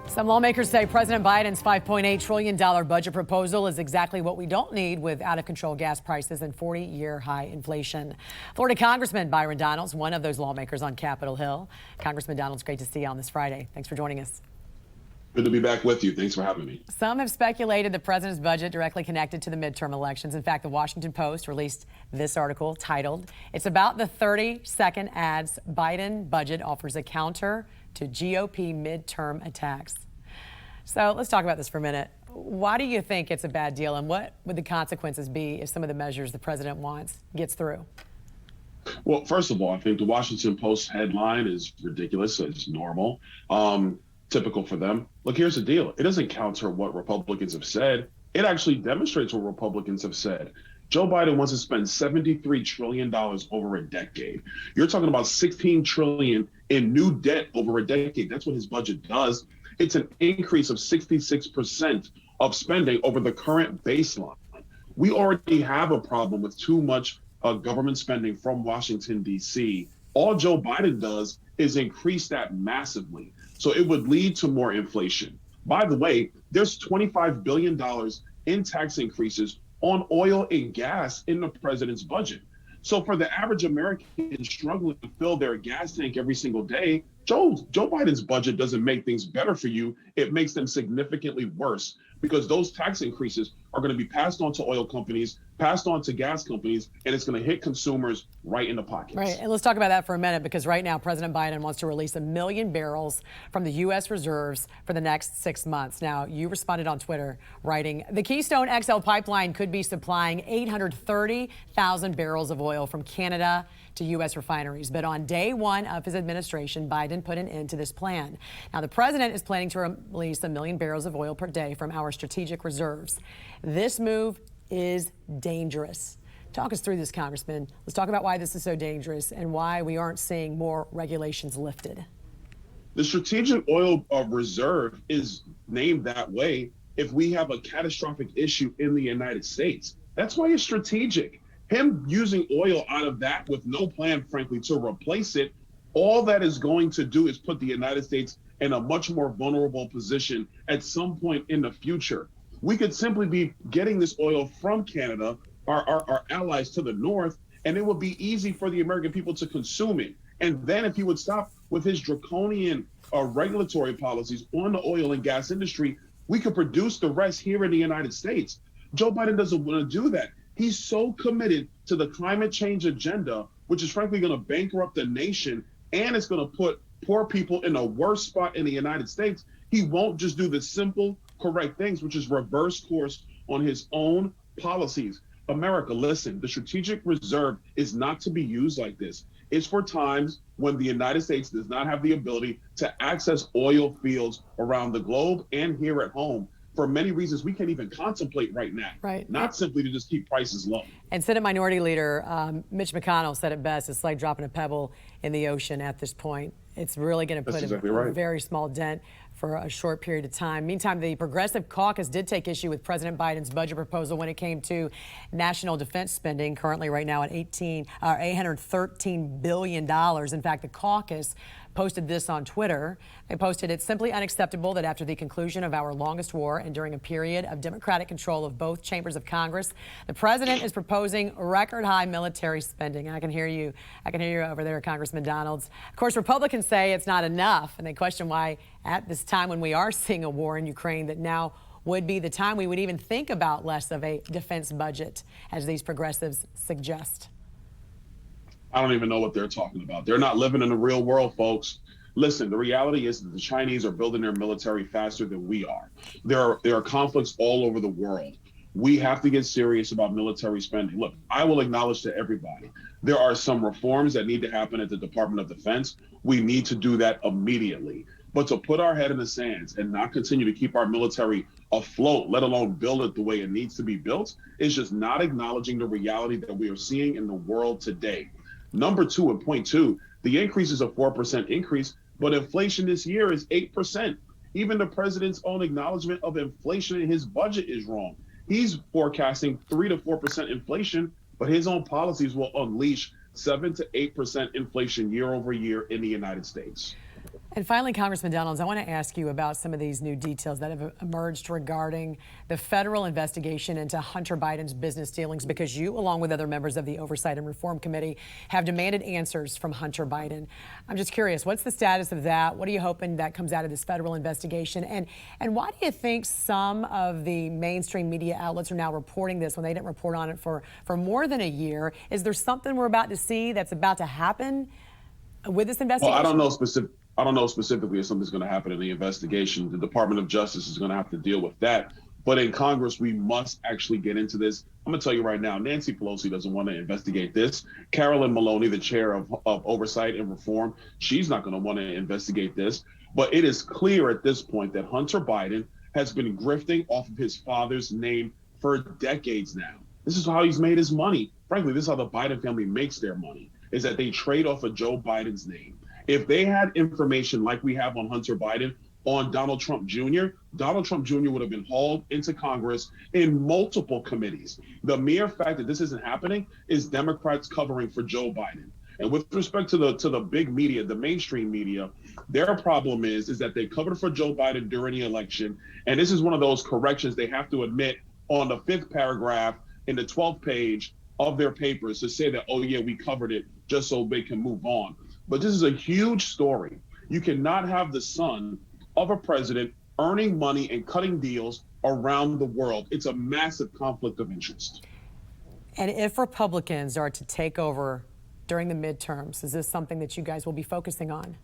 Some lawmakers say President Biden's $5.8 trillion budget proposal is exactly what we don't need with out-of-control gas prices and 40-year high inflation. Florida Congressman Byron Donalds, one of those lawmakers on Capitol Hill. Congressman Donalds, great to see you on this Friday. Thanks for joining us. Good to be back with you. Thanks for having me. Some have speculated the president's budget directly connected to the midterm elections. In fact, the Washington Post released this article titled, "It's about the 30-second ads. Biden budget offers a counter to GOP midterm attacks." So let's talk about this for a minute. Why do you think it's a bad deal, and what would the consequences be if some of the measures the president wants gets through? Well, first of all, I think the Washington Post headline is ridiculous. It's normal, typical for them. Look, here's the deal. It doesn't counter what Republicans have said. It actually demonstrates what Republicans have said. Joe Biden wants to spend $73 trillion over a decade. You're talking about $16 trillion in new debt over a decade. That's what his budget does. It's an increase of 66% of spending over the current baseline. We already have a problem with too much government spending from Washington, D.C. All Joe Biden does is increase that massively. So it would lead to more inflation. By the way, there's $25 billion in tax increases on oil and gas in the president's budget. So for the average American struggling to fill their gas tank every single day, Joe Biden's budget doesn't make things better for you. It makes them significantly worse, because those tax increases are going to be passed on to oil companies, passed on to gas companies, and it's going to hit consumers right in the pockets. Right, and let's talk about that for a minute, because right now President Biden wants to release 1 million barrels from the U.S. reserves for the next 6 months. Now, you responded on Twitter writing, "The Keystone XL pipeline could be supplying 830,000 barrels of oil from Canada to U.S. refineries. But on day one of his administration, Biden put an end to this plan. Now, the president is planning to release 1 million barrels of oil per day from our strategic reserves. This move is dangerous." Talk us through this, Congressman. Let's talk about why this is so dangerous and why we aren't seeing more regulations lifted. The strategic oil reserve is named that way if we have a catastrophic issue in the United States. That's why it's strategic. Him using oil out of that with no plan, frankly, to replace it, all that is going to do is put the United States in a much more vulnerable position at some point in the future. We could simply be getting this oil from Canada, our allies to the north, and it would be easy for the American people to consume it. And then if he would stop with his draconian regulatory policies on the oil and gas industry, we could produce the rest here in the United States. Joe Biden doesn't want to do that. He's so committed to the climate change agenda, which is frankly going to bankrupt the nation, and it's going to put poor people in a worse spot in the United States. He won't just do the simple, correct things, which is reverse course on his own policies. America, listen, the strategic reserve is not to be used like this. It's for times when the United States does not have the ability to access oil fields around the globe and here at home, for many reasons we can't even contemplate right now. Right. Not simply to just keep prices low. And Senate Minority Leader Mitch McConnell said it best: it's like dropping a pebble in the ocean at this point. It's really going to put a very small dent for a short period of time. Meantime, the Progressive Caucus did take issue with President Biden's budget proposal when it came to national defense spending, currently right now at $813 billion. In fact, the caucus posted this on Twitter. They posted, "It's simply unacceptable that after the conclusion of our longest war and during a period of Democratic control of both chambers of Congress, the president is proposing record high military spending." I can hear you over there, Congressman Donalds. Of course, Republicans say it's not enough, and they question why at this time when we are seeing a war in Ukraine that now would be the time we would even think about less of a defense budget, as these progressives suggest. I don't even know what they're talking about. They're not living in the real world, folks. Listen, the reality is that the Chinese are building their military faster than we are. There are conflicts all over the world. We have to get serious about military spending. Look, I will acknowledge to everybody, there are some reforms that need to happen at the Department of Defense. We need to do that immediately. But to put our head in the sands and not continue to keep our military afloat, let alone build it the way it needs to be built, is just not acknowledging the reality that we are seeing in the world today. Number two, and point two, the increase is a 4% increase, but inflation this year is 8%. Even the president's own acknowledgement of inflation in his budget is wrong. He's forecasting 3 to 4% inflation, but his own policies will unleash 7 to 8% inflation year over year in the United States. And finally, Congressman Donalds, I want to ask you about some of these new details that have emerged regarding the federal investigation into Hunter Biden's business dealings, because you, along with other members of the Oversight and Reform Committee, have demanded answers from Hunter Biden. I'm just curious, what's the status of that? What are you hoping that comes out of this federal investigation? And why do you think some of the mainstream media outlets are now reporting this when they didn't report on it for more than a year? Is there something we're about to see that's about to happen with this investigation? Well, I don't know specifically if something's going to happen in the investigation. The Department of Justice is going to have to deal with that. But in Congress, we must actually get into this. I'm going to tell you right now, Nancy Pelosi doesn't want to investigate this. Carolyn Maloney, the chair of Oversight and Reform, she's not going to want to investigate this. But it is clear at this point that Hunter Biden has been grifting off of his father's name for decades now. This is how he's made his money. Frankly, this is how the Biden family makes their money, is that they trade off of Joe Biden's name. If they had information like we have on Hunter Biden on Donald Trump Jr., Donald Trump Jr. would have been hauled into Congress in multiple committees. The mere fact that this isn't happening is Democrats covering for Joe Biden. And with respect to the big media, the mainstream media, their problem is that they covered for Joe Biden during the election. And this is one of those corrections they have to admit on the 5th paragraph in the 12th page of their papers to say that, oh yeah, we covered it just so they can move on. But this is a huge story. You cannot have the son of a president earning money and cutting deals around the world. It's a massive conflict of interest. And if Republicans are to take over during the midterms, is this something that you guys will be focusing on?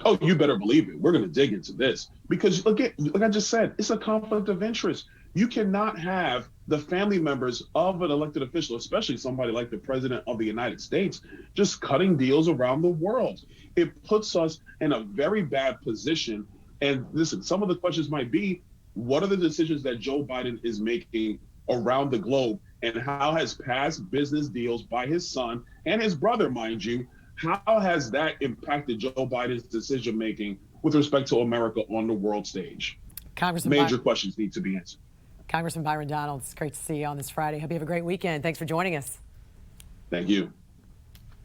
Oh, you better believe it. We're going to dig into this because, like I just said, it's a conflict of interest. You cannot have the family members of an elected official, especially somebody like the president of the United States, just cutting deals around the world. It puts us in a very bad position. And listen, some of the questions might be, what are the decisions that Joe Biden is making around the globe? And how has past business deals by his son and his brother, mind you, how has that impacted Joe Biden's decision making with respect to America on the world stage? Major questions need to be answered. Congressman Byron Donalds, great to see you on this Friday. Hope you have a great weekend. Thanks for joining us. Thank you.